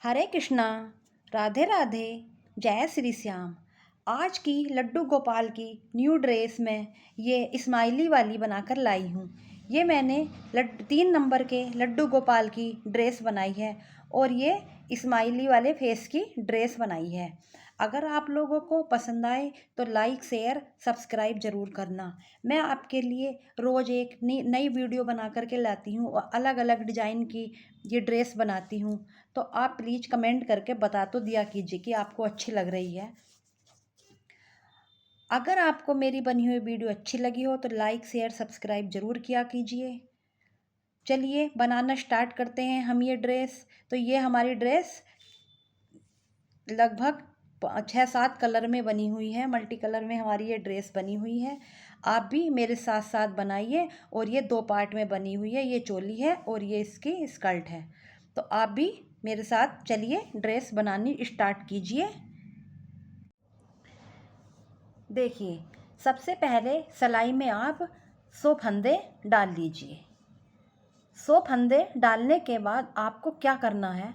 हरे कृष्णा, राधे राधे, जय श्री श्याम। आज की लड्डू गोपाल की न्यू ड्रेस में ये स्माइली वाली बनाकर लाई हूँ। ये मैंने 3 नंबर के लड्डू गोपाल की ड्रेस बनाई है और ये स्माइली वाले फेस की ड्रेस बनाई है। अगर आप लोगों को पसंद आए तो लाइक शेयर सब्सक्राइब ज़रूर करना। मैं आपके लिए रोज़ एक नई वीडियो बना करके लाती हूँ और अलग अलग डिज़ाइन की ये ड्रेस बनाती हूँ। तो आप प्लीज़ कमेंट करके बता तो दिया कीजिए कि आपको अच्छी लग रही है। अगर आपको मेरी बनी हुई वीडियो अच्छी लगी हो तो लाइक शेयर सब्सक्राइब ज़रूर किया कीजिए। चलिए बनाना स्टार्ट करते हैं हम ये ड्रेस। तो ये हमारी ड्रेस लगभग 6-7 कलर में बनी हुई है। मल्टी कलर में हमारी ये ड्रेस बनी हुई है। आप भी मेरे साथ साथ बनाइए। और ये 2 पार्ट में बनी हुई है। ये चोली है और ये इसकी स्कर्ट है। तो आप भी मेरे साथ चलिए ड्रेस बनानी स्टार्ट कीजिए। देखिए, सबसे पहले सिलाई में आप 100 फंदे डाल लीजिए। 100 फंदे डालने के बाद आपको क्या करना है,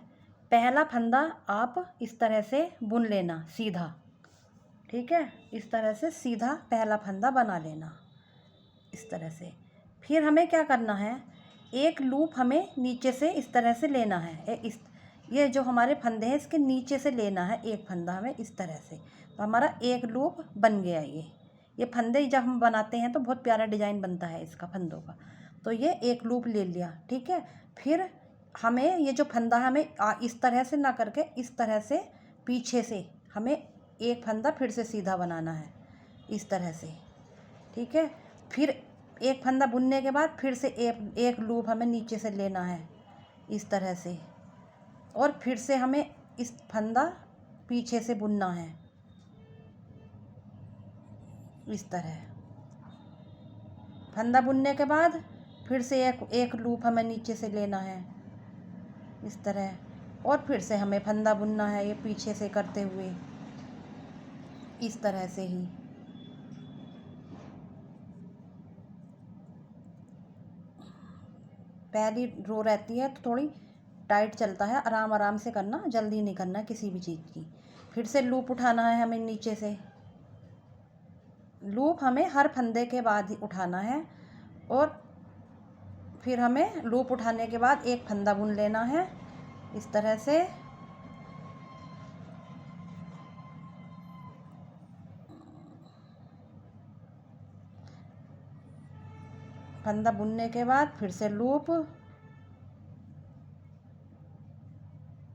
पहला फंदा आप इस तरह से बुन लेना सीधा। ठीक है, इस तरह से सीधा पहला फंदा बना लेना इस तरह से। फिर हमें क्या करना है, एक लूप हमें नीचे से इस तरह से लेना है। ये जो हमारे फंदे हैं इसके नीचे से लेना है एक फंदा हमें इस तरह से। तो हमारा एक लूप बन गया। ये फंदे जब हम बनाते हैं तो बहुत प्यारा डिज़ाइन बनता है इसका फंदों का। तो ये एक लूप ले लिया। ठीक है, फिर हमें ये जो फंदा हमें इस तरह से ना करके इस तरह से पीछे से हमें एक फंदा फिर से सीधा बनाना है इस तरह से। ठीक है, फिर एक फंदा बुनने के बाद फिर से एक लूप हमें नीचे से लेना है इस तरह से। और फिर से हमें इस फंदा पीछे से बुनना है इस तरह। फंदा बुनने के बाद फिर से एक लूप हमें नीचे से लेना है इस तरह। और फिर से हमें फंदा बुनना है ये पीछे से करते हुए इस तरह से ही। पहली रो रहती है तो थोड़ी टाइट चलता है, आराम आराम से करना, जल्दी नहीं करना किसी भी चीज़ की। फिर से लूप उठाना है हमें नीचे से। लूप हमें हर फंदे के बाद ही उठाना है। और फिर हमें लूप उठाने के बाद एक फंदा बुन लेना है इस तरह से। फंदा बुनने के बाद फिर से लूप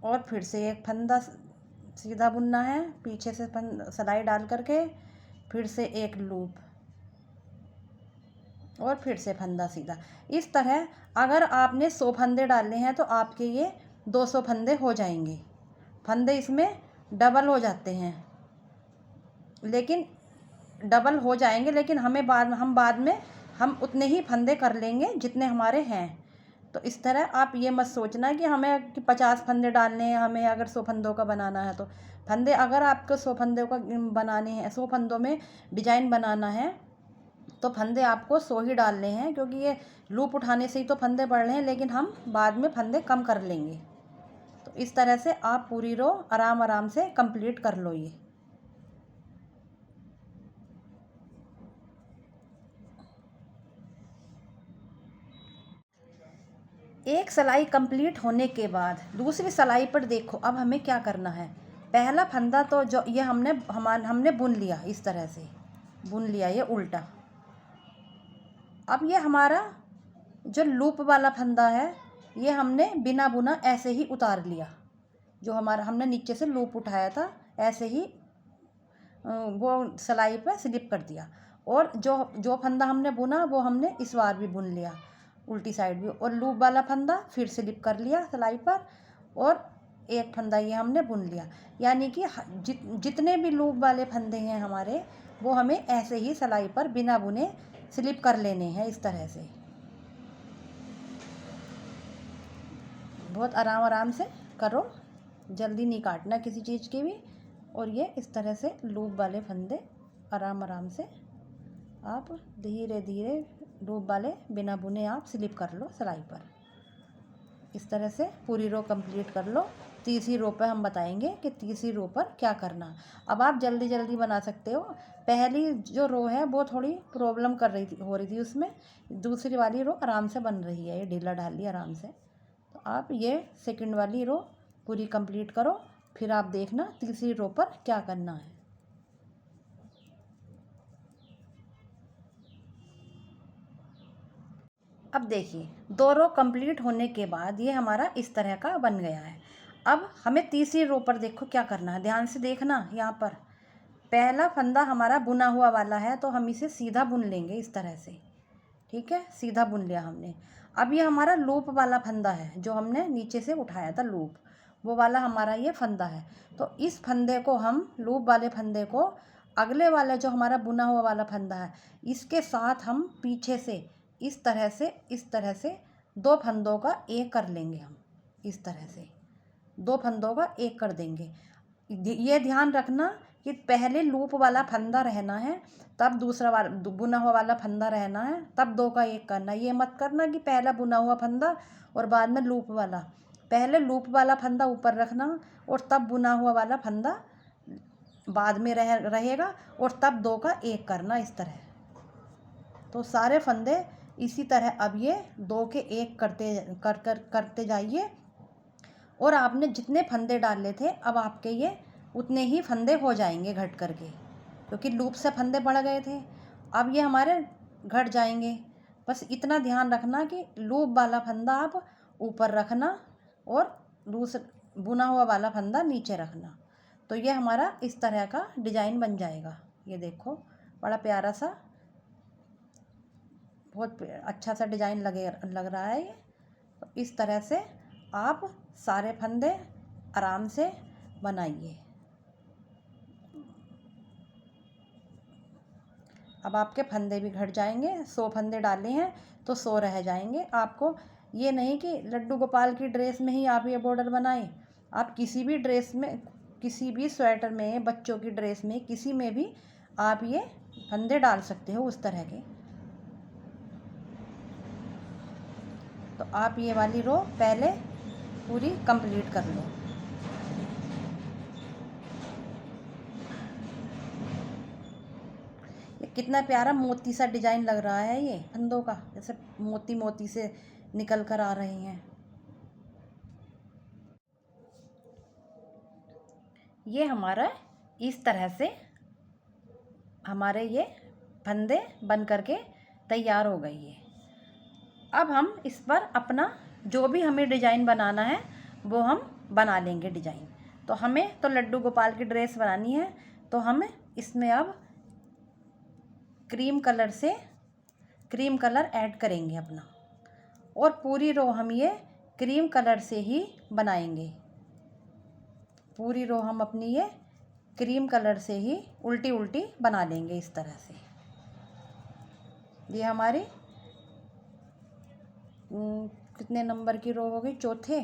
और फिर से एक फंदा सीधा बुनना है पीछे से सिलाई डाल करके। फिर से एक लूप और फिर से फंदा सीधा। इस तरह अगर आपने 100 फंदे डालने हैं तो आपके ये 200 फंदे हो जाएंगे। फंदे इसमें डबल हो जाते हैं, लेकिन डबल हो जाएंगे लेकिन हम बाद में हम उतने ही फंदे कर लेंगे जितने हमारे हैं। तो इस तरह आप ये मत सोचना कि हमें 50 फंदे डालने हैं, हमें अगर 100 फंदों का बनाना है। तो फंदे अगर आपको 100 फंदों का बनाने हैं, 100 फंदों में डिजाइन बनाना है तो फंदे आपको 100 ही डालने हैं, क्योंकि ये लूप उठाने से ही तो फंदे बढ़ रहे हैं, लेकिन हम बाद में फंदे कम कर लेंगे। तो इस तरह से आप पूरी रो आराम आराम से कंप्लीट कर लो। ये एक सिलाई कंप्लीट होने के बाद दूसरी सिलाई पर देखो अब हमें क्या करना है। पहला फंदा तो जो ये हमने बुन लिया, इस तरह से बुन लिया ये उल्टा। अब ये हमारा जो लूप वाला फंदा है ये हमने बिना बुना ऐसे ही उतार लिया। जो हमारा हमने नीचे से लूप उठाया था ऐसे ही वो सिलाई पर स्लिप कर दिया। और जो जो फंदा हमने बुना वो हमने इस बार भी बुन लिया उल्टी साइड भी। और लूप वाला फंदा फिर स्लिप कर लिया सिलाई पर और एक फंदा ये हमने बुन लिया। यानी कि जितने भी लूप वाले फंदे हैं हमारे वो हमें ऐसे ही सिलाई पर बिना बुने स्लिप कर लेने हैं इस तरह से। बहुत आराम आराम से करो, जल्दी नहीं काटना किसी चीज़ की भी। और ये इस तरह से लूप वाले फंदे आराम आराम से आप धीरे धीरे लूप वाले बिना बुने आप स्लिप कर लो सिलाई पर। इस तरह से पूरी रो कंप्लीट कर लो। तीसरी रो पर हम बताएंगे कि तीसरी रो पर क्या करना। अब आप जल्दी जल्दी बना सकते हो। पहली जो रो है वो थोड़ी प्रॉब्लम हो रही थी उसमें, दूसरी वाली रो आराम से बन रही है, ये ढीला ढाली आराम से। तो आप ये सेकंड वाली रो पूरी कंप्लीट करो, फिर आप देखना तीसरी रो पर क्या करना है। अब देखिए 2 रो कंप्लीट होने के बाद ये हमारा इस तरह का बन गया है। अब हमें तीसरी रो पर देखो क्या करना है, ध्यान से देखना। यहाँ पर पहला फंदा हमारा बुना हुआ वाला है तो हम इसे सीधा बुन लेंगे इस तरह से, ठीक है, सीधा बुन लिया हमने। अब ये हमारा लूप वाला फंदा है जो हमने नीचे से उठाया था, लूप वो वाला हमारा ये फंदा है। तो इस फंदे को हम, लूप वाले फंदे को अगले वाला जो हमारा बुना हुआ वाला फंदा है इसके साथ हम पीछे से इस तरह से 2 फंदों का एक कर लेंगे। हम इस तरह से 2 फंदों का एक कर देंगे। ये ध्यान रखना कि पहले लूप वाला फंदा रहना है, तब दूसरा वाला बुना हुआ वाला फंदा रहना है, तब 2 का एक करना। ये मत करना कि पहला बुना हुआ फंदा और बाद में लूप वाला। पहले लूप वाला फंदा ऊपर रखना और तब बुना हुआ वाला फंदा बाद में रहेगा और तब 2 का एक करना इस तरह। तो सारे फंदे इसी तरह अब ये 2 के एक करते जाइए। और आपने जितने फंदे डाले थे अब आपके ये उतने ही फंदे हो जाएंगे घट करके, क्योंकि लूप से फंदे बढ़ गए थे, अब ये हमारे घट जाएंगे। बस इतना ध्यान रखना कि लूप वाला फंदा आप ऊपर रखना और दूसरा बुना हुआ वाला फंदा नीचे रखना। तो ये हमारा इस तरह का डिजाइन बन जाएगा। ये देखो बड़ा प्यारा सा, बहुत अच्छा सा डिजाइन लग रहा है ये। तो इस तरह से आप सारे फंदे आराम से बनाइए। अब आपके फंदे भी घट जाएंगे। 100 फंदे डाले हैं तो 100 रह जाएंगे। आपको ये नहीं कि लड्डू गोपाल की ड्रेस में ही आप ये बॉर्डर बनाएं, आप किसी भी ड्रेस में, किसी भी स्वेटर में, बच्चों की ड्रेस में, किसी में भी आप ये फंदे डाल सकते हो उस तरह के। तो आप ये वाली रो पहले पूरी कंप्लीट कर लो। ये कितना प्यारा मोती सा डिजाइन लग रहा है ये फंदों का, जैसे मोती मोती से निकल कर आ रहे हैं। ये हमारा इस तरह से हमारे ये फंदे बन करके तैयार हो गई है। अब हम इस पर अपना जो भी हमें डिजाइन बनाना है वो हम बना लेंगे डिजाइन। तो हमें तो लड्डू गोपाल की ड्रेस बनानी है, तो हम इसमें अब क्रीम कलर ऐड करेंगे अपना, और पूरी रो हम ये क्रीम कलर से ही बनाएंगे। पूरी रो हम अपनी ये क्रीम कलर से ही उल्टी उल्टी बना लेंगे इस तरह से। ये हमारी कितने नंबर की रो हो गई, चौथे,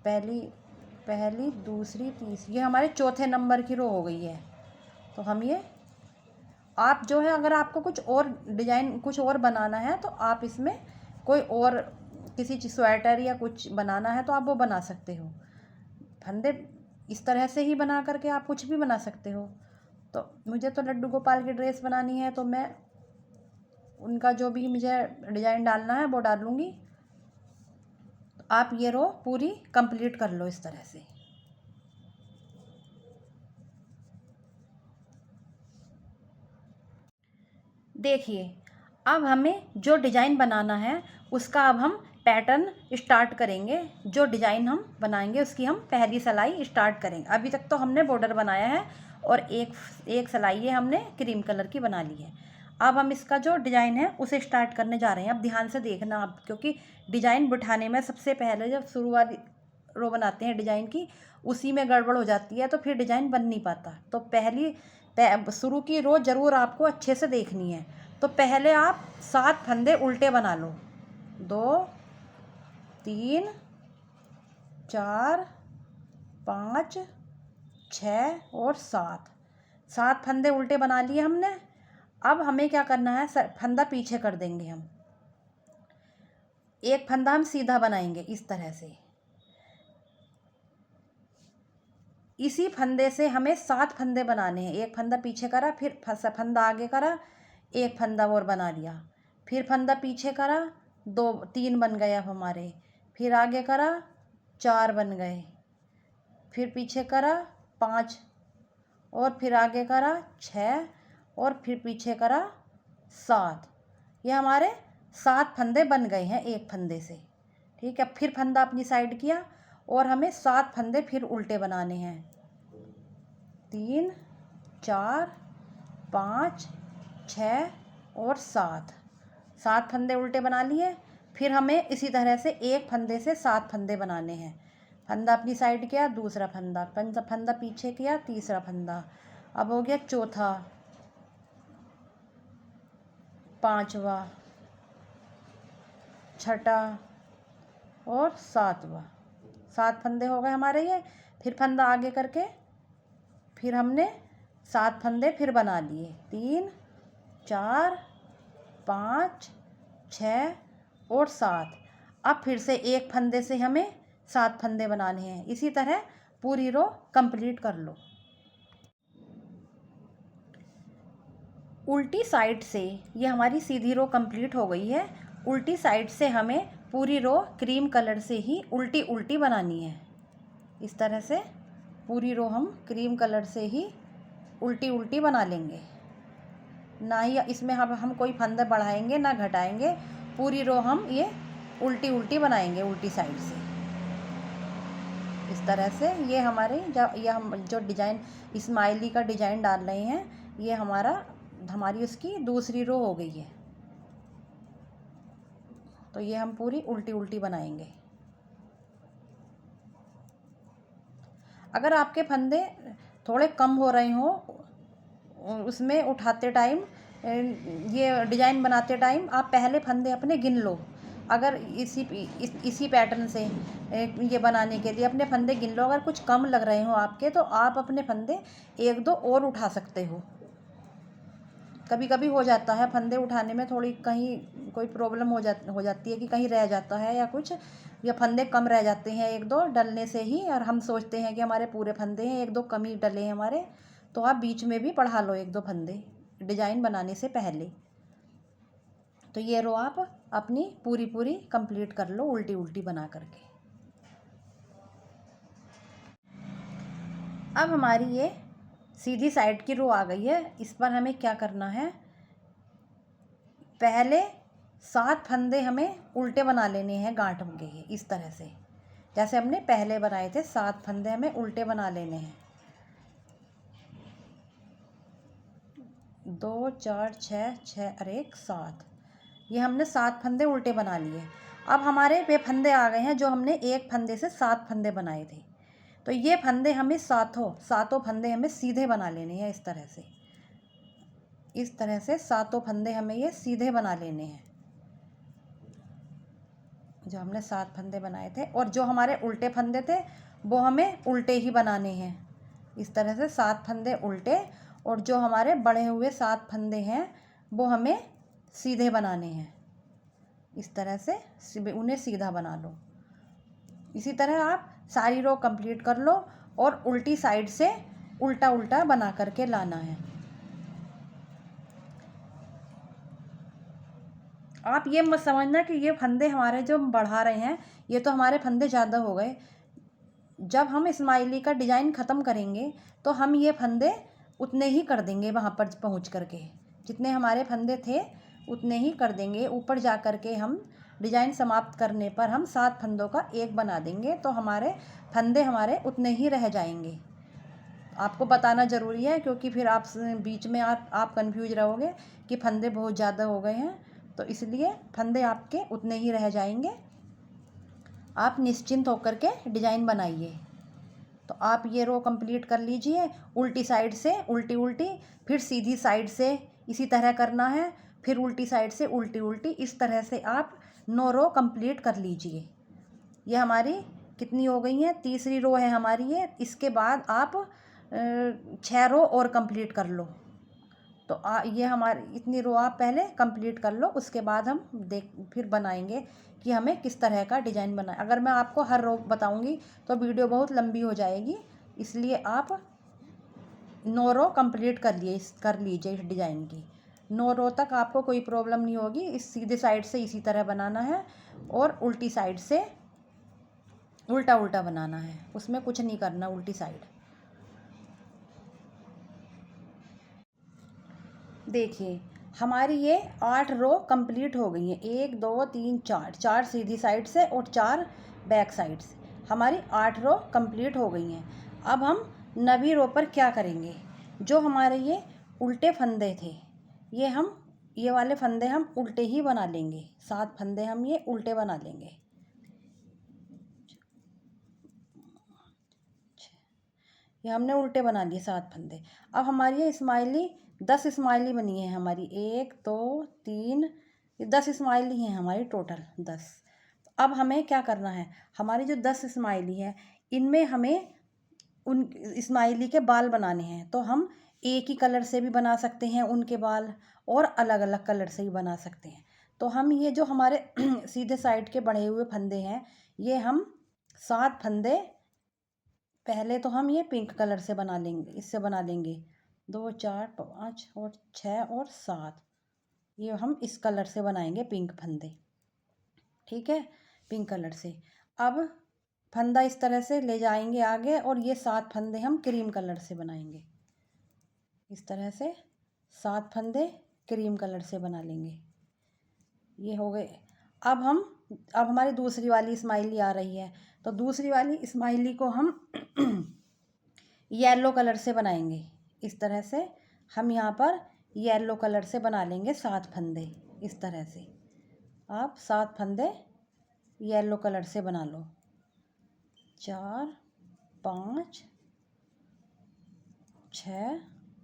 पहली दूसरी तीसरी, ये हमारे चौथे नंबर की रो हो गई है। तो हम ये, आप जो है अगर आपको कुछ और डिजाइन कुछ और बनाना है तो आप इसमें कोई और किसी चीज़ स्वेटर या कुछ बनाना है तो आप वो बना सकते हो। फंदे इस तरह से ही बना करके आप कुछ भी बना सकते हो। तो मुझे तो लड्डू गोपाल की ड्रेस बनानी है तो मैं उनका जो भी मुझे डिजाइन डालना है वो डालूँगी। आप ये रो पूरी कंप्लीट कर लो इस तरह से। देखिए अब हमें जो डिज़ाइन बनाना है उसका अब हम पैटर्न स्टार्ट करेंगे। जो डिज़ाइन हम बनाएंगे उसकी हम पहली सिलाई स्टार्ट करेंगे। अभी तक तो हमने बॉर्डर बनाया है और एक सिलाई ये हमने क्रीम कलर की बना ली है। अब हम इसका जो डिज़ाइन है उसे स्टार्ट करने जा रहे हैं। अब ध्यान से देखना आप, क्योंकि डिज़ाइन बिठाने में सबसे पहले जब शुरुआती रो बनाते हैं डिज़ाइन की, उसी में गड़बड़ हो जाती है तो फिर डिज़ाइन बन नहीं पाता। तो शुरू की रो ज़रूर आपको अच्छे से देखनी है। तो पहले आप 7 फंदे उल्टे बना लो, 2 3 4 5 6 और 7 फंदे उल्टे बना लिए हमने। अब हमें क्या करना है, फंदा पीछे कर देंगे हम, एक फंदा हम सीधा बनाएंगे इस तरह से। इसी फंदे से हमें 7 फंदे बनाने हैं। एक फंदा पीछे करा, फिर फंदा आगे करा, एक फंदा और बना लिया, फिर फंदा पीछे करा, 3 बन गए अब हमारे, फिर आगे करा 4 बन गए, फिर पीछे करा 5, और फिर आगे करा 6, और फिर पीछे करा 7। ये हमारे 7 फंदे बन गए हैं एक फंदे से। ठीक है, फिर फंदा अपनी साइड किया और हमें 7 फंदे फिर उल्टे बनाने हैं। 3, 4, 5, 6 और 7 फंदे उल्टे बना लिए। फिर हमें इसी तरह से एक फंदे से 7 फंदे बनाने हैं। फंदा अपनी साइड किया, दूसरा फंदा, फंदा पीछे किया, तीसरा फंदा, अब हो गया चौथा, पांचवा, छठा और 7वां। 7 फंदे हो गए हमारे ये। फिर फंदा आगे करके फिर हमने 7 फंदे फिर बना लिए। 3, 4, 5, 6 और 7। अब फिर से एक फंदे से हमें 7 फंदे बनाने हैं। इसी तरह पूरी रो कंप्लीट कर लो। उल्टी साइड से ये हमारी सीधी रो कंप्लीट हो गई है। उल्टी साइड से हमें पूरी रो क्रीम कलर से ही उल्टी उल्टी बनानी है। इस तरह से पूरी रो हम क्रीम कलर से ही उल्टी उल्टी बना लेंगे। ना ही इसमें हम कोई फंदे बढ़ाएंगे ना घटाएंगे। पूरी रो हम ये उल्टी उल्टी बनाएंगे उल्टी साइड से। इस तरह से ये हम जो डिज़ाइन स्माइली का डिज़ाइन डाल रहे हैं, ये हमारी उसकी दूसरी रो हो गई है। तो ये हम पूरी उल्टी उल्टी बनाएंगे। अगर आपके फंदे थोड़े कम हो रहे हो, उसमें उठाते टाइम, ये डिज़ाइन बनाते टाइम आप पहले फंदे अपने गिन लो। अगर इसी पैटर्न से ये बनाने के लिए अपने फंदे गिन लो। अगर कुछ कम लग रहे हो आपके, तो आप अपने फंदे 1-2 और उठा सकते हो। कभी कभी हो जाता है फंदे उठाने में थोड़ी कहीं कोई प्रॉब्लम हो जाती है कि कहीं रह जाता है या कुछ, या फंदे कम रह जाते हैं 1-2 डलने से ही, और हम सोचते हैं कि हमारे पूरे फंदे हैं, 1-2 कम ही डले हैं हमारे। तो आप बीच में भी बढ़ा लो 1-2 फंदे डिज़ाइन बनाने से पहले। तो ये रो आप अपनी पूरी पूरी कंप्लीट कर लो उल्टी उल्टी बना करके। अब हमारी ये सीधी साइड की रो आ गई है। इस पर हमें क्या करना है, पहले 7 फंदे हमें उल्टे बना लेने हैं गांठ के। इस तरह से जैसे हमने पहले बनाए थे, 7 फंदे हमें उल्टे बना लेने हैं। 2, 4, 6 और 1 7। ये हमने 7 फंदे उल्टे बना लिए। अब हमारे वे फंदे आ गए हैं जो हमने एक फंदे से 7 फंदे बनाए थे। तो ये फंदे हमें सातों फंदे हमें सीधे बना लेने हैं। इस तरह से 7 फंदे हमें ये सीधे बना लेने हैं, जो हमने 7 फंदे बनाए थे। और जो हमारे उल्टे फंदे थे वो हमें उल्टे ही बनाने हैं। इस तरह से 7 फंदे उल्टे, और जो हमारे बढ़े हुए 7 फंदे हैं वो हमें सीधे बनाने हैं। इस तरह से उन्हें सीधा बना लो। इसी तरह आप सारी रो कंप्लीट कर लो और उल्टी साइड से उल्टा उल्टा बना करके लाना है। आप ये मत समझना कि ये फंदे हमारे जो बढ़ा रहे हैं, ये तो हमारे फंदे ज़्यादा हो गए। जब हम स्माइली का डिज़ाइन ख़त्म करेंगे तो हम ये फंदे उतने ही कर देंगे। वहाँ पर पहुँच करके जितने हमारे फंदे थे उतने ही कर देंगे। ऊपर जा कर के हम डिज़ाइन समाप्त करने पर हम 7 फंदों का एक बना देंगे, तो हमारे फंदे हमारे उतने ही रह जाएंगे। आपको बताना ज़रूरी है, क्योंकि फिर आप बीच में आप कंफ्यूज रहोगे कि फंदे बहुत ज़्यादा हो गए हैं। तो इसलिए फंदे आपके उतने ही रह जाएंगे। आप निश्चिंत होकर के डिज़ाइन बनाइए। तो आप ये रो कंप्लीट कर लीजिए। उल्टी साइड से उल्टी उल्टी, फिर सीधी साइड से इसी तरह करना है, फिर उल्टी साइड से उल्टी उल्टी। इस तरह से आप 9 रो कंप्लीट कर लीजिए। ये हमारी कितनी हो गई हैं, तीसरी रो है हमारी ये। इसके बाद आप 6 रो और कंप्लीट कर लो। तो ये हमारी इतनी रो आप पहले कंप्लीट कर लो, उसके बाद हम फिर बनाएंगे कि हमें किस तरह का डिज़ाइन बनाए। अगर मैं आपको हर रो बताऊंगी तो वीडियो बहुत लंबी हो जाएगी, इसलिए आप 9 रो कंप्लीट कर लीजिए इस डिज़ाइन की। 9 रो तक आपको कोई प्रॉब्लम नहीं होगी। इस सीधे साइड से इसी तरह बनाना है और उल्टी साइड से उल्टा उल्टा बनाना है, उसमें कुछ नहीं करना उल्टी साइड। देखिए हमारी ये 8 रो कंप्लीट हो गई हैं। 1 2 3 4, 4 सीधी साइड से और 4 बैक साइड से हमारी 8 रो कंप्लीट हो गई हैं। अब हम 9वीं रो पर क्या करेंगे, जो हमारे ये उल्टे फंदे थे ये वाले फंदे हम उल्टे ही बना लेंगे। 7 फंदे हम ये उल्टे बना लेंगे। ये हमने उल्टे बना लिए 7 फंदे। अब हमारी ये स्माइली 10 स्माइली बनी है हमारी। 1 2 3, 10 स्माइली हैं हमारी टोटल 10। अब हमें क्या करना है, हमारी जो 10 स्माइली है इनमें हमें उन स्माइली के बाल बनाने हैं। तो हम एक ही कलर से भी बना सकते हैं उनके बाल और अलग अलग कलर से भी बना सकते हैं। तो हम ये जो हमारे सीधे साइड के बढ़े हुए फंदे हैं ये हम 7 फंदे पहले तो हम ये पिंक कलर से बना लेंगे, इससे बना लेंगे। 2 4 5 और 6 और 7, ये हम इस कलर से बनाएंगे पिंक फंदे। ठीक है, पिंक कलर से। अब फंदा इस तरह से ले जाएंगे आगे और ये 7 फंदे हम क्रीम कलर से बनाएंगे। इस तरह से 7 फंदे क्रीम कलर से बना लेंगे। ये हो गए। अब हमारी दूसरी वाली स्माइली आ रही है। तो दूसरी वाली स्माइली को हम येलो कलर से बनाएंगे। इस तरह से हम यहाँ पर येलो कलर से बना लेंगे 7 फंदे। इस तरह से आप 7 फंदे येलो कलर से बना लो। 4 5 6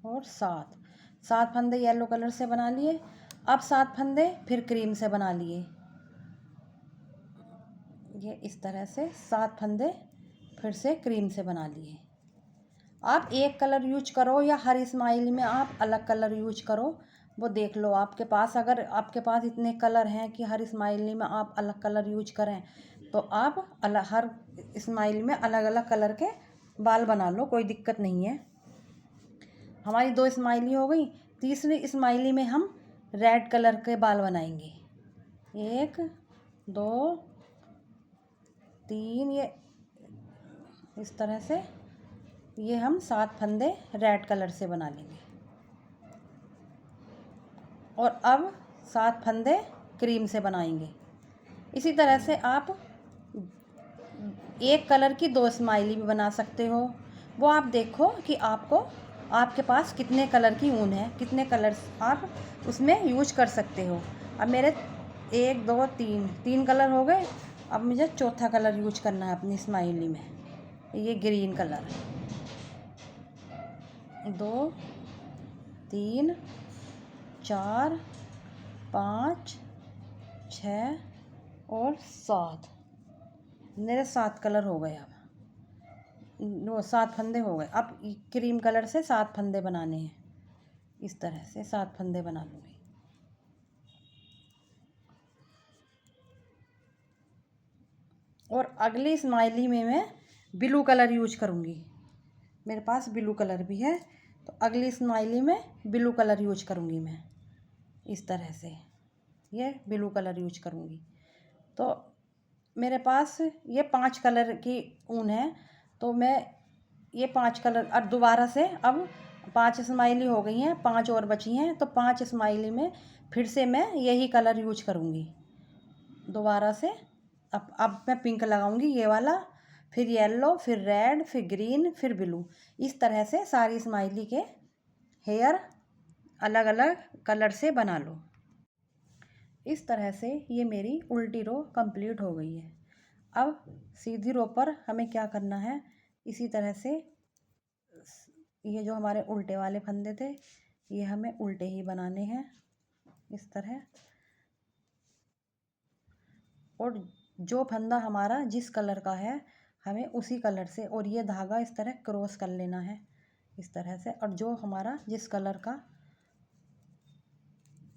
और 7 फंदे येलो कलर से बना लिए। अब 7 फंदे फिर क्रीम से बना लिए। ये इस तरह से 7 फंदे फिर से क्रीम से बना लिए। आप एक कलर यूज करो या हर स्माइली में आप अलग कलर यूज करो, वो देख लो आपके पास। अगर आपके पास इतने कलर हैं कि हर स्माइली में आप अलग कलर यूज करें तो आप हर स्माइली में अलग अलग कलर के बाल बना लो, कोई दिक्कत नहीं है। हमारी 2 स्माइली हो गई। तीसरी स्माइली में हम रेड कलर के बाल बनाएंगे। 1 2 3, ये इस तरह से ये हम 7 फंदे रेड कलर से बना लेंगे। और अब 7 फंदे क्रीम से बनाएंगे। इसी तरह से आप एक कलर की 2 स्माइली भी बना सकते हो। वो आप देखो कि आपके पास कितने कलर की ऊन है, कितने कलर्स आप उसमें यूज कर सकते हो। अब मेरे 1 2 3 कलर हो गए। अब मुझे चौथा कलर यूज करना है अपनी स्माइली में, ये ग्रीन कलर। 2 3 4 5 6 और 7, मेरे 7 कलर हो गए। अब वो 7 फंदे हो गए। अब क्रीम कलर से 7 फंदे बनाने हैं। इस तरह से 7 फंदे बना लूँगी। और अगली स्माइली में मैं ब्लू कलर यूज करूँगी। मेरे पास ब्लू कलर भी है, तो अगली स्माइली में ब्लू कलर यूज करूँगी मैं। इस तरह से ये ब्लू कलर यूज करूँगी। तो मेरे पास ये 5 कलर की ऊन है, तो मैं ये 5 कलर अब दोबारा से अब 5 स्माइली हो गई हैं, 5 और बची हैं। तो 5 स्माइली में फिर से मैं यही कलर यूज करूँगी दोबारा से। अब मैं पिंक लगाऊंगी, ये वाला, फिर येलो, फिर रेड, फिर ग्रीन, फिर ब्लू। इस तरह से सारी स्माइली के हेयर अलग अलग कलर से बना लो। इस तरह से ये मेरी उल्टी रो कंप्लीट हो गई है। अब सीधी रो पर हमें क्या करना है, इसी तरह से ये जो हमारे उल्टे वाले फंदे थे ये हमें उल्टे ही बनाने हैं इस तरह। और जो फंदा हमारा जिस कलर का है हमें उसी कलर से, और ये धागा इस तरह क्रॉस कर लेना है इस तरह से। और जो हमारा जिस कलर का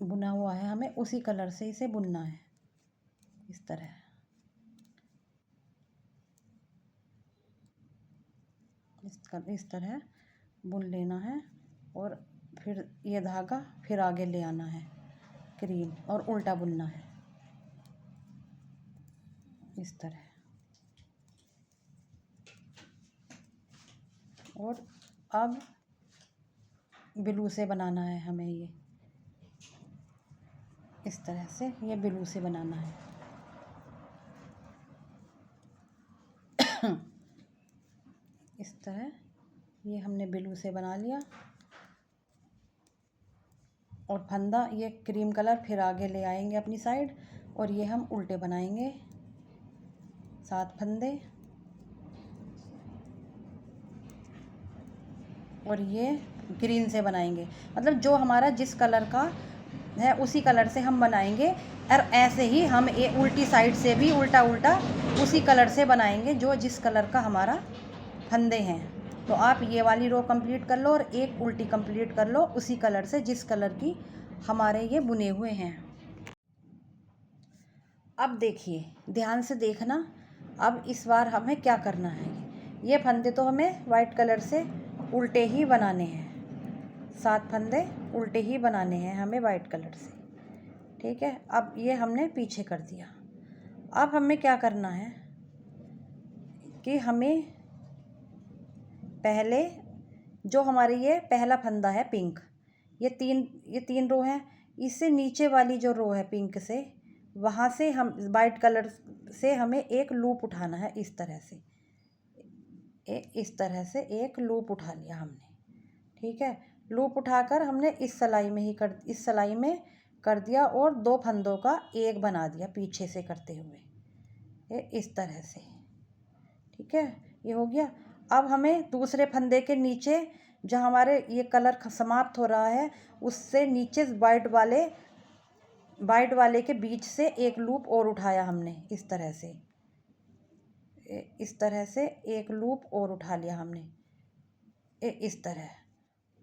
बुना हुआ है हमें उसी कलर से इसे बुनना है इस तरह। इस तरह बुन लेना है और फिर ये धागा फिर आगे ले आना है क्रीम और उल्टा बुनना है इस तरह। और अब ब्लू से बनाना है हमें ये, इस तरह से ये ब्लू से बनाना है। इस तरह ये हमने ब्लू से बना लिया और फंदा ये क्रीम कलर फिर आगे ले आएंगे अपनी साइड और ये हम उल्टे बनाएंगे 7 फंदे और ये ग्रीन से बनाएंगे, मतलब जो हमारा जिस कलर का है उसी कलर से हम बनाएंगे। और ऐसे ही हम उल्टी साइड से भी उल्टा उसी कलर से बनाएंगे जो जिस कलर का हमारा फंदे हैं। तो आप ये वाली रो कंप्लीट कर लो और एक उल्टी कंप्लीट कर लो उसी कलर से जिस कलर की हमारे ये बुने हुए हैं। अब देखिए, ध्यान से देखना, अब इस बार हमें क्या करना है। ये फंदे तो हमें वाइट कलर से उल्टे ही बनाने हैं, 7 फंदे उल्टे ही बनाने हैं हमें वाइट कलर से, ठीक है। अब ये हमने पीछे कर दिया। अब हमें क्या करना है कि हमें पहले जो हमारे ये पहला फंदा है पिंक, ये तीन रो हैं, इससे नीचे वाली जो रो है पिंक से, वहाँ से हम वाइट कलर से हमें एक लूप उठाना है इस तरह से। इस तरह से एक लूप उठा लिया हमने, ठीक है। लूप उठाकर हमने इस सिलाई में कर दिया और 2 फंदों का एक बना दिया पीछे से करते हुए इस तरह से, ठीक है। ये हो गया। अब हमें दूसरे फंदे के नीचे जहाँ हमारे ये कलर समाप्त हो रहा है उससे नीचे वाइट वाले के बीच से एक लूप और उठाया हमने इस तरह से एक लूप और उठा लिया हमने इस तरह।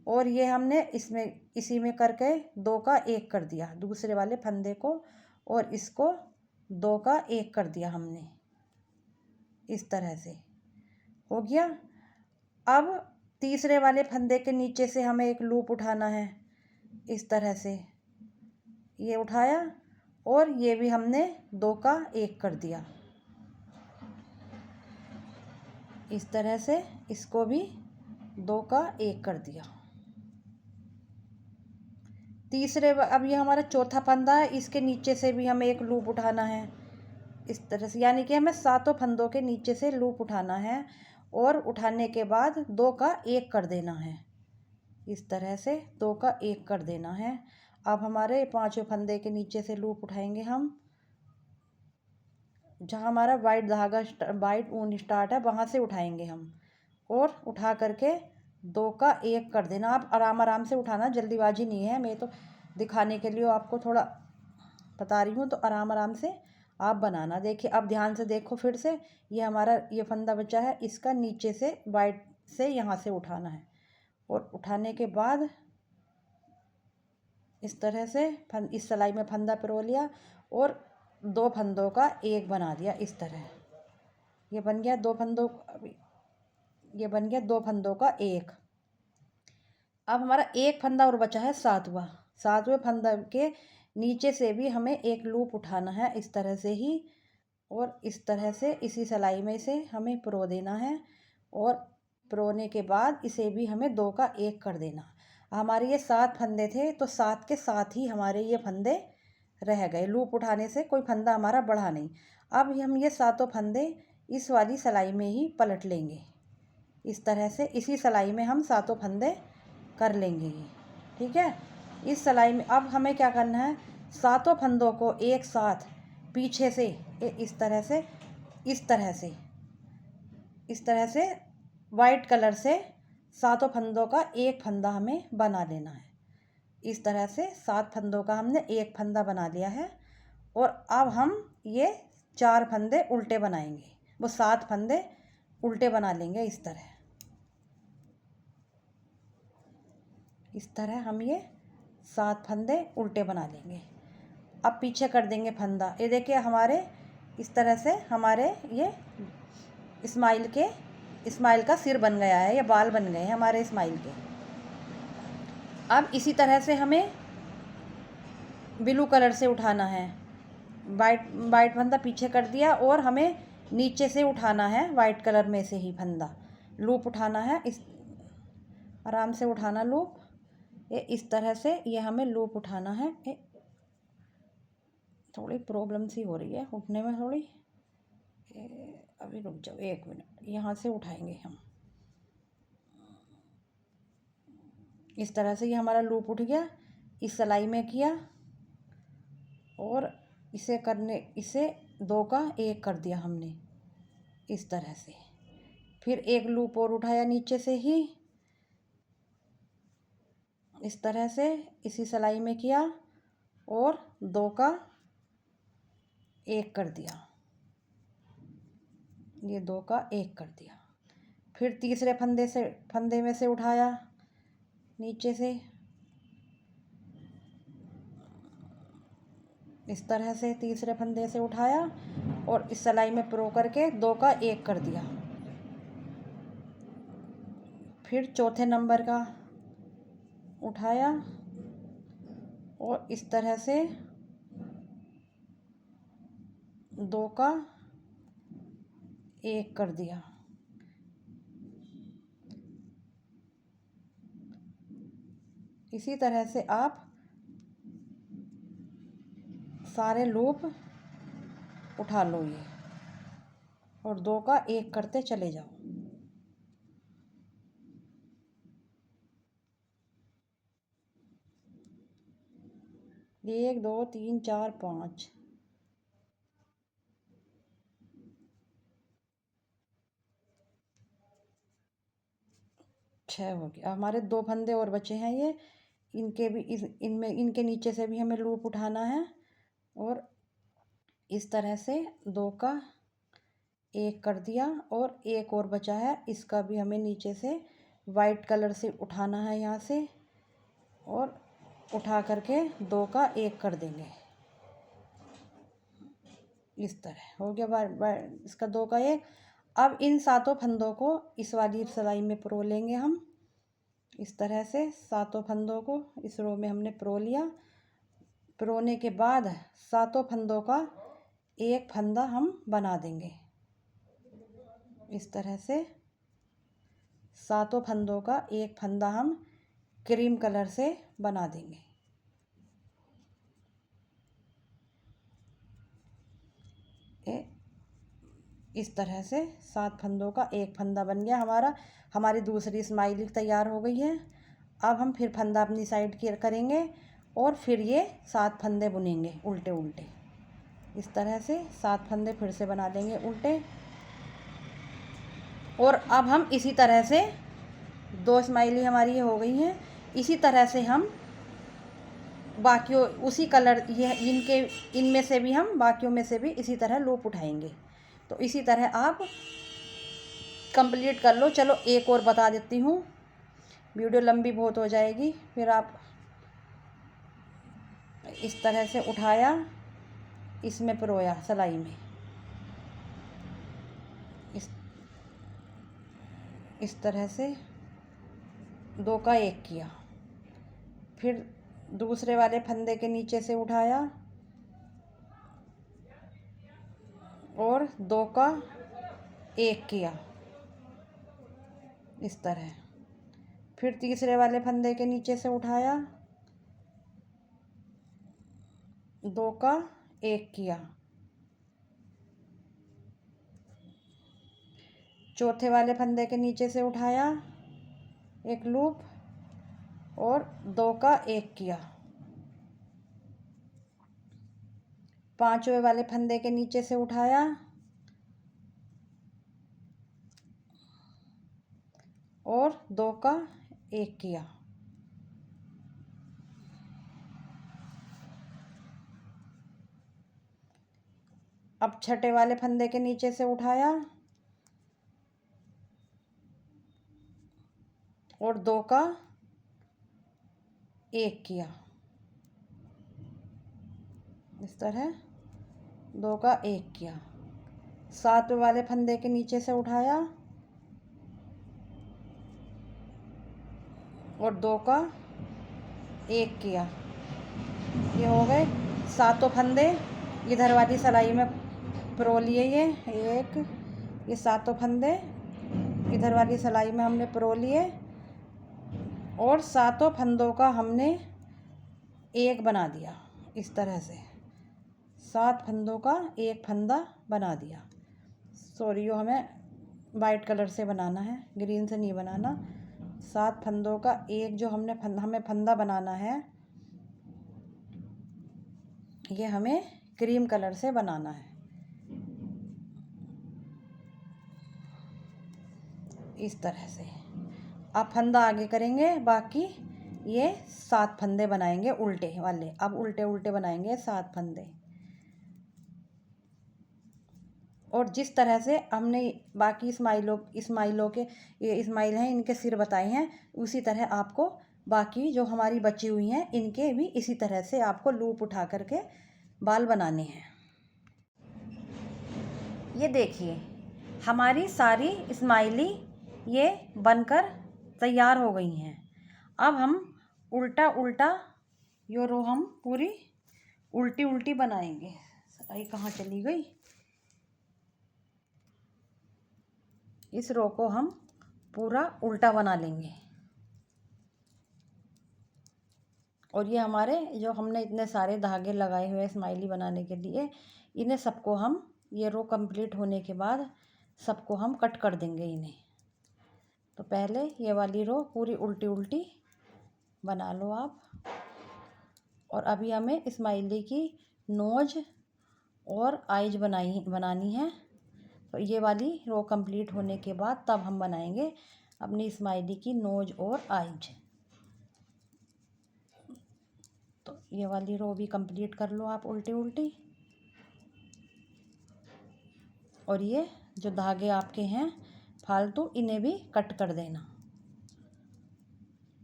और ये हमने इसी में करके 2 का 1 कर दिया, दूसरे वाले फंदे को और इसको 2 का 1 कर दिया हमने, इस तरह से हो गया। अब तीसरे वाले फंदे के नीचे से हमें एक लूप उठाना है इस तरह से, ये उठाया और ये भी हमने 2 का 1 कर दिया इस तरह से, इसको भी 2 का 1 कर दिया। अब ये हमारा चौथा फंदा है, इसके नीचे से भी हमें एक लूप उठाना है इस तरह से, यानी कि हमें 7 फंदों के नीचे से लूप उठाना है और उठाने के बाद 2 का 1 कर देना है इस तरह से, 2 का 1 कर देना है। अब हमारे 5वें फंदे के नीचे से लूप उठाएंगे हम, जहाँ हमारा वाइट ऊन स्टार्ट है वहाँ से उठाएंगे हम और उठा करके 2 का 1 कर देना। आप आराम से उठाना, जल्दीबाजी नहीं है, मैं तो दिखाने के लिए आपको थोड़ा बता रही हूँ, तो आराम से आप बनाना। देखिए, अब ध्यान से देखो फिर से, ये हमारा ये फंदा बचा है, इसका नीचे से वाइट से यहाँ से उठाना है और उठाने के बाद इस तरह से इस सिलाई में फंदा पिरो लिया और 2 फंदों का 1 बना दिया इस तरह। ये बन गया 2 फंदों का 1। अब हमारा एक फंदा और बचा है 7वें फंदा के नीचे से भी हमें एक लूप उठाना है इस तरह से ही, और इस तरह से इसी सिलाई में से हमें पिरो देना है और पिरोने के बाद इसे भी हमें 2 का 1 कर देना। हमारे ये 7 फंदे थे तो 7 के साथ ही हमारे ये फंदे रह गए, लूप उठाने से कोई फंदा हमारा बढ़ा नहीं। अब हम ये 7 फंदे इस वाली सिलाई में ही पलट लेंगे इस तरह से, इसी सिलाई में हम 7 फंदे कर लेंगे ये, ठीक है। इस सिलाई में अब हमें क्या करना है, 7 फंदों को एक साथ पीछे से इस तरह से वाइट कलर से 7 फंदों का एक फंदा हमें बना लेना है इस तरह से। 7 फंदों का हमने एक फंदा बना लिया है और अब हम ये 4 फंदे उल्टे बनाएंगे, वो 7 फंदे उल्टे बना लेंगे इस तरह हम ये 7 फंदे उल्टे बना लेंगे। अब पीछे कर देंगे फंदा, ये देखिए हमारे इस तरह से हमारे ये स्माइल के स्माइल का सिर बन गया है या बाल बन गए हैं हमारे स्माइल के। अब इसी तरह से हमें ब्लू कलर से उठाना है। वाइट फंदा पीछे कर दिया और हमें नीचे से उठाना है वाइट कलर में से ही फंदा, लूप उठाना है। इस आराम से उठाना लूप, ये इस तरह से ये हमें लूप उठाना है। थोड़ी प्रॉब्लम सी हो रही है उठने में थोड़ी, अभी रुक जाओ 1 मिनट। यहाँ से उठाएंगे हम इस तरह से, ये हमारा लूप उठ गया, इस सिलाई में किया और इसे 2 का 1 कर दिया हमने इस तरह से। फिर एक लूप और उठाया नीचे से ही इस तरह से, इसी सिलाई में किया और 2 का 1 कर दिया, ये 2 का 1 कर दिया। फिर तीसरे फंदे में से उठाया नीचे से इस तरह से, तीसरे फंदे से उठाया और इस सिलाई में प्रो करके 2 का 1 कर दिया। फिर चौथे नंबर का उठाया और इस तरह से 2 का 1 कर दिया। इसी तरह से आप सारे लूप उठा लो ये और 2 का 1 करते चले जाओ। एक, 2, 3, 4, 5, 6 हो गया। हमारे 2 फंदे और बचे हैं ये, इनके भी इनके नीचे से भी हमें लूप उठाना है और इस तरह से 2 का 1 कर दिया और एक और बचा है, इसका भी हमें नीचे से वाइट कलर से उठाना है यहाँ से और उठा करके 2 का 1 कर देंगे इस तरह। हो गया इसका 2 का 1। अब इन 7 फंदों को इस वाली सिलाई में परो लेंगे हम इस तरह से। 7 फंदों को इस रो में हमने परो लिया। परोने के बाद 7 फंदों का 1 फंदा हम बना देंगे इस तरह से। 7 फंदों का 1 फंदा हम क्रीम कलर से बना देंगे। इस तरह से 7 फंदों का 1 फंदा बन गया हमारी दूसरी स्माइली तैयार हो गई है। अब हम फिर फंदा अपनी साइड की करेंगे और फिर ये 7 फंदे बुनेंगे उल्टे उल्टे इस तरह से। 7 फंदे फिर से बना देंगे उल्टे और अब हम इसी तरह से 2 स्माइली हमारी ये हो गई हैं। इसी तरह से हम बाकियों उसी कलर ये इनमें से भी हम बाकियों में से भी इसी तरह लूप उठाएंगे। तो इसी तरह आप कंप्लीट कर लो। चलो एक और बता देती हूँ, वीडियो लंबी बहुत हो जाएगी। फिर आप इस तरह से उठाया, इसमें परोया सिलाई में इस तरह से 2 का 1 किया। फिर दूसरे वाले फंदे के नीचे से उठाया और 2 का 1 किया इस तरह। फिर तीसरे वाले फंदे के नीचे से उठाया, 2 का 1 किया। चौथे वाले फंदे के नीचे से उठाया एक लूप और 2 का 1 किया। पांचवें वाले फंदे के नीचे से उठाया और 2 का 1 किया। अब छठे वाले फंदे के नीचे से उठाया और 2 का 1 किया इस तरह। 2 का 1 किया। सातवें वाले फंदे के नीचे से उठाया और 2 का 1 किया। ये हो गए 7 फंदे इधर वाली सिलाई में पिरो लिए। ये 1, ये 7 फंदे इधर वाली सिलाई में हमने पिरो लिए और 7 फंदों का हमने 1 बना दिया। इस तरह से 7 फंदों का 1 फंदा बना दिया। सॉरी, यो हमें वाइट कलर से बनाना है, ग्रीन से नहीं बनाना। 7 फंदों का एक जो हमें फंदा बनाना है, ये हमें क्रीम कलर से बनाना है। इस तरह से अब फंदा आगे करेंगे, बाकी ये 7 फंदे बनाएंगे उल्टे वाले। अब उल्टे उल्टे बनाएंगे 7 फंदे। और जिस तरह से हमने बाकी इस्माइलों के, ये इस्माइल हैं, इनके सिर बताए हैं, उसी तरह आपको बाकी जो हमारी बची हुई हैं इनके भी इसी तरह से आपको लूप उठा करके बाल बनाने हैं। ये देखिए हमारी सारी इस्माइली ये बनकर तैयार हो गई हैं। अब हम उल्टा उल्टा यो रो हम पूरी उल्टी उल्टी बनाएंगे। सलाई कहाँ चली गई? इस रो को हम पूरा उल्टा बना लेंगे। और ये हमारे जो हमने इतने सारे धागे लगाए हुए हैं स्माइली बनाने के लिए, इन्हें सबको हम, ये रो कंप्लीट होने के बाद सबको हम कट कर देंगे इन्हें। तो पहले ये वाली रो पूरी उल्टी उल्टी बना लो आप। और अभी हमें स्माइली की नोज और आइज बनानी है। तो ये वाली रो कंप्लीट होने के बाद तब हम बनाएंगे अपनी स्माइली की नोज और आइज। तो ये वाली रो भी कंप्लीट कर लो आप उल्टी उल्टी। और ये जो धागे आपके हैं फालतू, इन्हें भी कट कर देना।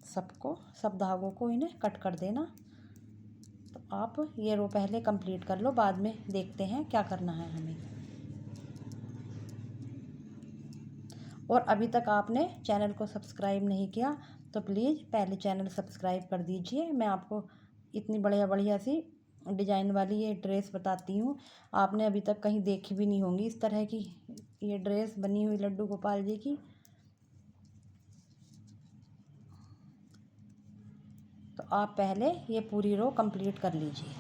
सब धागों को इन्हें कट कर देना। तो आप ये रो पहले कंप्लीट कर लो, बाद में देखते हैं क्या करना है हमें। और अभी तक आपने चैनल को सब्सक्राइब नहीं किया तो प्लीज़ पहले चैनल सब्सक्राइब कर दीजिए। मैं आपको इतनी बढ़िया बढ़िया सी डिजाइन वाली ये ड्रेस बताती हूँ, आपने अभी तक कहीं देखी भी नहीं होंगी इस तरह की ये ड्रेस बनी हुई लड्डू गोपाल जी की। तो आप पहले ये पूरी रो कंप्लीट कर लीजिए।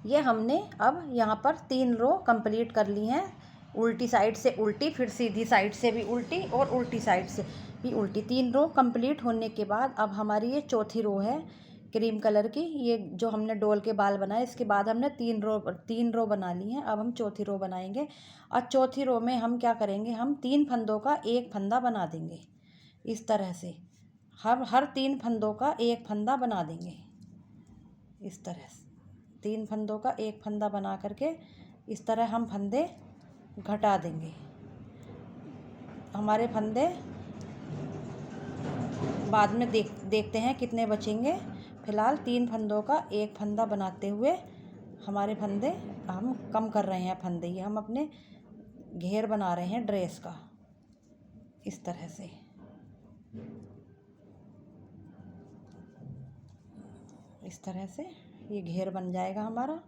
ये हमने अब यहाँ पर 3 रो कंप्लीट कर ली हैं। उल्टी साइड से उल्टी, फिर सीधी साइड से भी उल्टी और उल्टी साइड से भी उल्टी। 3 रो कंप्लीट होने के बाद अब हमारी ये चौथी रो है क्रीम कलर की। ये जो हमने डोल के बाल बनाए, इसके बाद हमने 3 रो बना ली हैं। अब हम चौथी रो बनाएंगे। और चौथी रो में हम क्या करेंगे, हम 3 फंदों का 1 फंदा बना देंगे। इस तरह से हम हर 3 फंदों का 1 फंदा बना देंगे। इस तरह से 3 फंदों का 1 फंदा बना करके इस तरह हम फंदे घटा देंगे। हमारे फंदे बाद में देखते हैं कितने बचेंगे। फिलहाल 3 फंदों का 1 फंदा बनाते हुए हमारे फंदे हम कम कर रहे हैं। फंदे ये हम अपने घेर बना रहे हैं ड्रेस का। इस तरह से ये घेर बन जाएगा हमारा।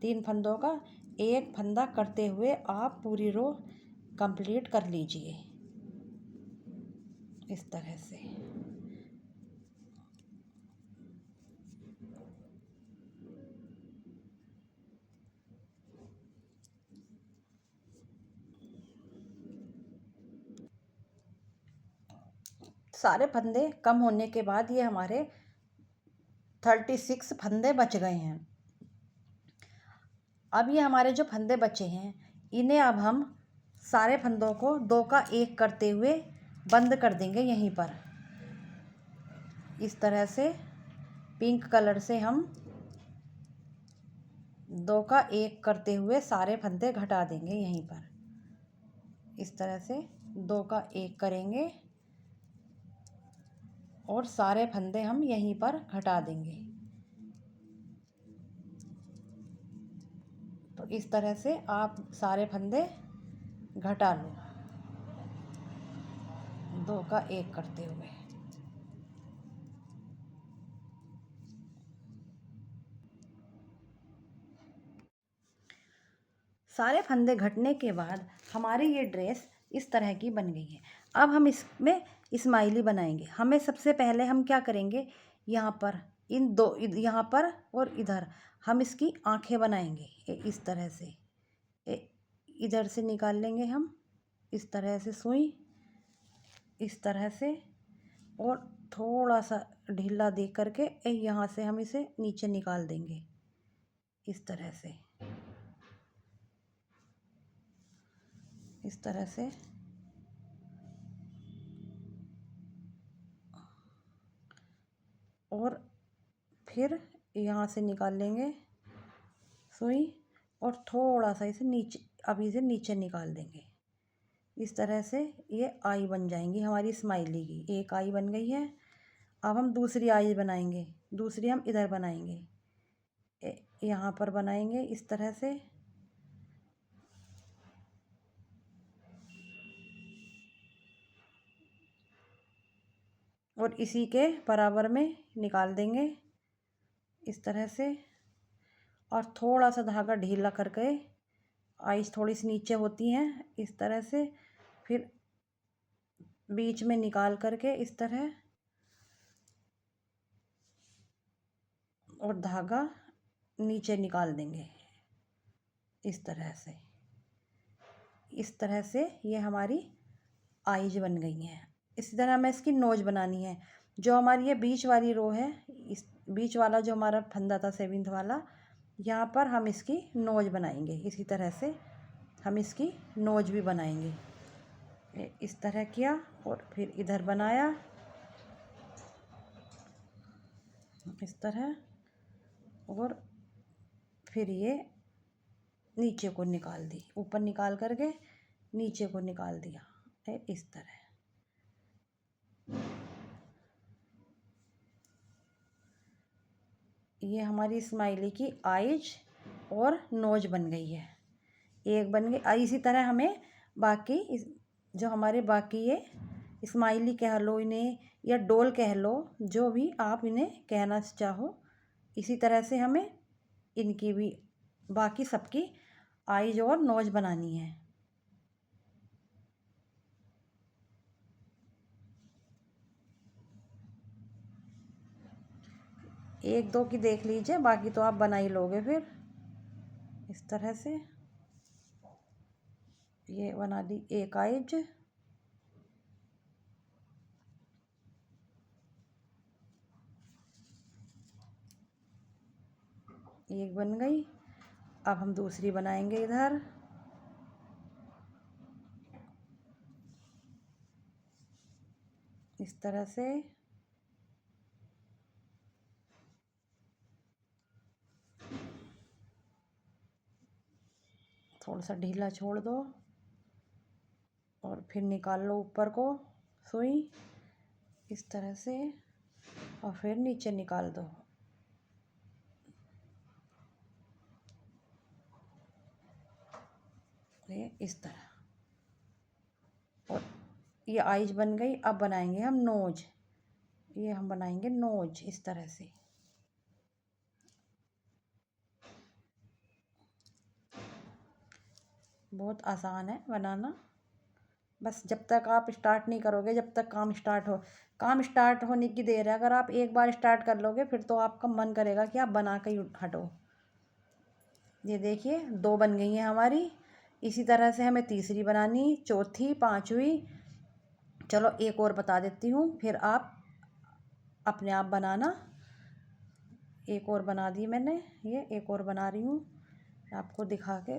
3 फंदों का 1 फंदा करते हुए आप पूरी रो कंप्लीट कर लीजिए। इस तरह से सारे फंदे कम होने के बाद ये हमारे 36 फंदे बच गए हैं। अब ये हमारे जो फंदे बचे हैं, इन्हें अब हम सारे फंदों को 2 का 1 करते हुए बंद कर देंगे यहीं पर। इस तरह से पिंक कलर से हम 2 का 1 करते हुए सारे फंदे घटा देंगे यहीं पर। इस तरह से 2 का 1 करेंगे और सारे फंदे हम यहीं पर घटा देंगे। तो इस तरह से आप सारे फंदे घटा लो। दो का एक करते हुए। सारे फंदे घटने के बाद हमारी ये ड्रेस इस तरह की बन गई है। अब हम इसमें स्माइली बनाएंगे। हमें सबसे पहले हम क्या करेंगे, यहाँ पर इन दो यहाँ पर और इधर हम इसकी आंखें बनाएंगे इस तरह से। इधर से निकाल लेंगे हम इस तरह से सुई, इस तरह से, और थोड़ा सा ढीला दे करके यहाँ से हम इसे नीचे निकाल देंगे इस तरह से, इस तरह से। और फिर यहाँ से निकाल लेंगे सुई और थोड़ा सा इसे नीचे, अभी इसे नीचे निकाल देंगे इस तरह से। ये आई बन जाएंगी हमारी स्माइली की। एक आई बन गई है। अब हम दूसरी आई बनाएंगे। दूसरी हम इधर बनाएंगे, यहाँ पर बनाएंगे इस तरह से। और इसी के बराबर में निकाल देंगे इस तरह से। और थोड़ा सा धागा ढीला करके, आइस थोड़ी सी नीचे होती हैं इस तरह से, फिर बीच में निकाल करके इस तरह, और धागा नीचे निकाल देंगे इस तरह से। इस तरह से ये हमारी आइज बन गई हैं। इसी तरह हमें इसकी नोज बनानी है। जो हमारी ये बीच वाली रो है, इस बीच वाला जो हमारा फंदा था 7th वाला, यहाँ पर हम इसकी नोज बनाएंगे। इसी तरह से हम इसकी नोज भी बनाएंगे। इस तरह किया और फिर इधर बनाया इस तरह, और फिर ये नीचे को निकाल दी, ऊपर निकाल करके नीचे को निकाल दिया इस तरह। ये हमारी स्माइली की आइज और नोज बन गई है। एक बन गई। इसी तरह हमें बाकी जो हमारे बाकी ये स्माइली कह लो इन्हें, या डोल कह लो, जो भी आप इन्हें कहना चाहो, इसी तरह से हमें इनकी भी बाकी सबकी आइज और नोज बनानी है। एक दो की देख लीजिए, बाकी तो आप बना ही लोगे फिर इस तरह से। ये बना दी एक आइज। एक बन गई। अब हम दूसरी बनाएंगे इधर। इस तरह से। थोड़ा सा ढीला छोड़ दो और फिर निकाल लो ऊपर को सुई इस तरह से, और फिर नीचे निकाल दो। ये इस तरह, और ये आइज बन गई। अब बनाएंगे हम नोज। ये हम बनाएंगे नोज इस तरह से। बहुत आसान है बनाना। बस जब तक आप स्टार्ट नहीं करोगे, जब तक काम स्टार्ट होने की देर है। अगर आप एक बार स्टार्ट कर लोगे फिर तो आपका मन करेगा कि आप बना के ही हटो। ये देखिए 2 बन गई हैं हमारी। इसी तरह से हमें तीसरी बनानी, चौथी, पांचवी। चलो एक और बता देती हूँ, फिर आप अपने आप बनाना। एक और बना दी मैंने, ये एक और बना रही हूँ आपको दिखा के,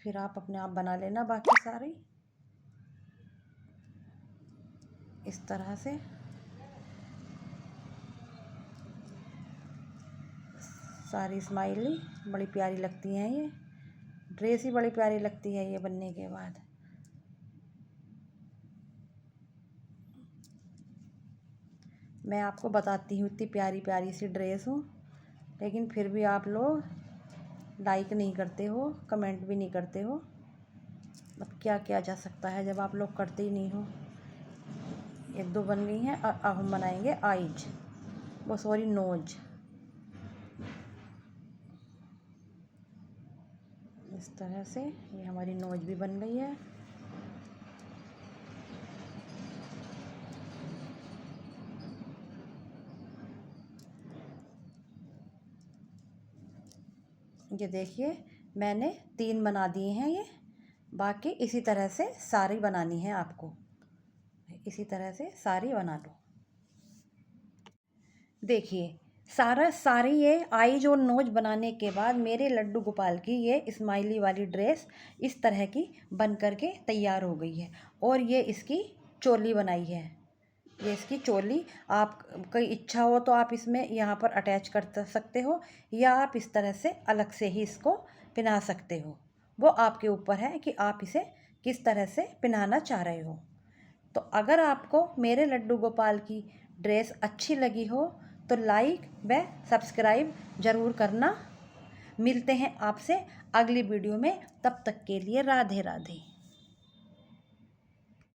फिर आप अपने आप बना लेना बाकी सारी इस तरह से। सारी स्माइली बड़ी प्यारी लगती हैं। ये ड्रेस ही बड़ी प्यारी लगती है ये बनने के बाद। मैं आपको बताती हूँ इतनी प्यारी प्यारी सी ड्रेस हूँ, लेकिन फिर भी आप लोग लाइक नहीं करते हो, कमेंट भी नहीं करते हो। अब क्या किया जा सकता है जब आप लोग करते ही नहीं हो। एक दो बन गई हैं। अब हम बनाएंगे आइज, वो सॉरी नोज। इस तरह से ये हमारी नोज भी बन गई है। ये देखिए मैंने 3 बना दिए हैं ये। बाकी इसी तरह से सारी बनानी है आपको, इसी तरह से सारी बना लो। देखिए सारी ये आईज और नोज बनाने के बाद मेरे लड्डू गोपाल की ये स्माइली वाली ड्रेस इस तरह की बन कर के तैयार हो गई है। और ये इसकी चोली बनाई है। ये इसकी चोली, आप कोई इच्छा हो तो आप इसमें यहाँ पर अटैच कर सकते हो, या आप इस तरह से अलग से ही इसको पहना सकते हो। वो आपके ऊपर है कि आप इसे किस तरह से पहनाना चाह रहे हो। तो अगर आपको मेरे लड्डू गोपाल की ड्रेस अच्छी लगी हो तो लाइक व सब्सक्राइब ज़रूर करना। मिलते हैं आपसे अगली वीडियो में, तब तक के लिए राधे राधे।